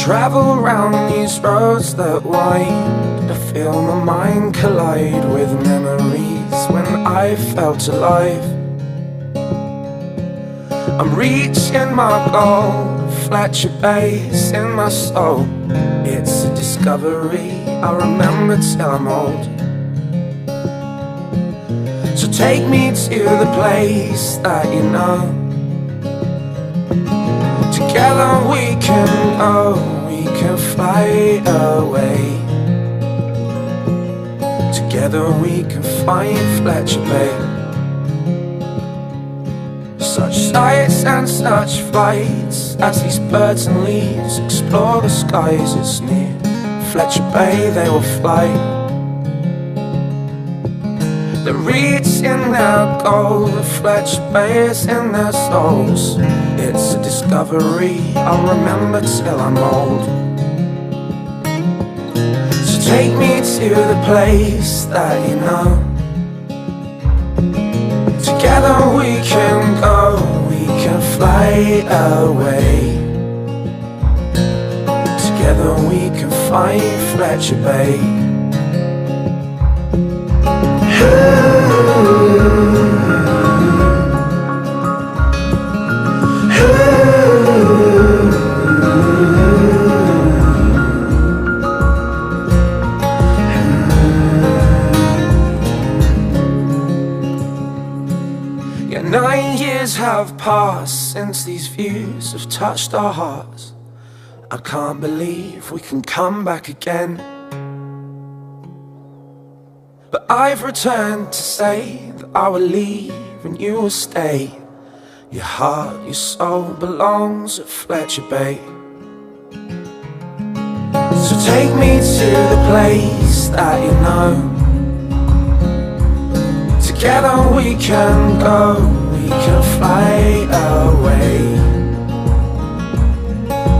Travel round these roads that wind, I feel my mind collide with memories when I felt alive. I'm reaching my goal, Fletcher Bay's in my soul. It's a discovery I remember till I'm old. So take me to the place that you know. Together we can go, we can fly away. Together we can find Fletcher Bay. Such sights and such flights as these birds and leaves explore the skies. It's near Fletcher Bay they will fly. They're reaching their goal, the Fletcher Bay is in their souls. It's a discovery I'll remember till I'm old. So take me to the place that you know. Together we can go, we can fly away. Together we can find Fletcher Bay. Yeah, 9 years have passed since these views have touched our hearts. I can't believe we can come back again. But I've returned to say that I will leave and you will stay. Your heart, your soul belongs at Fletcher Bay. So take me to the place that you know. Together we can go, we can fly away.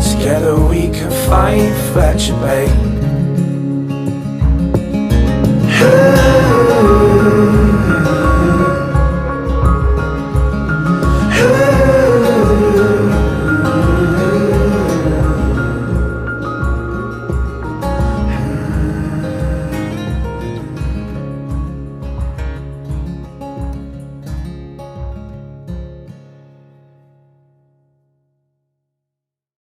Together we can find Fletcher Bay.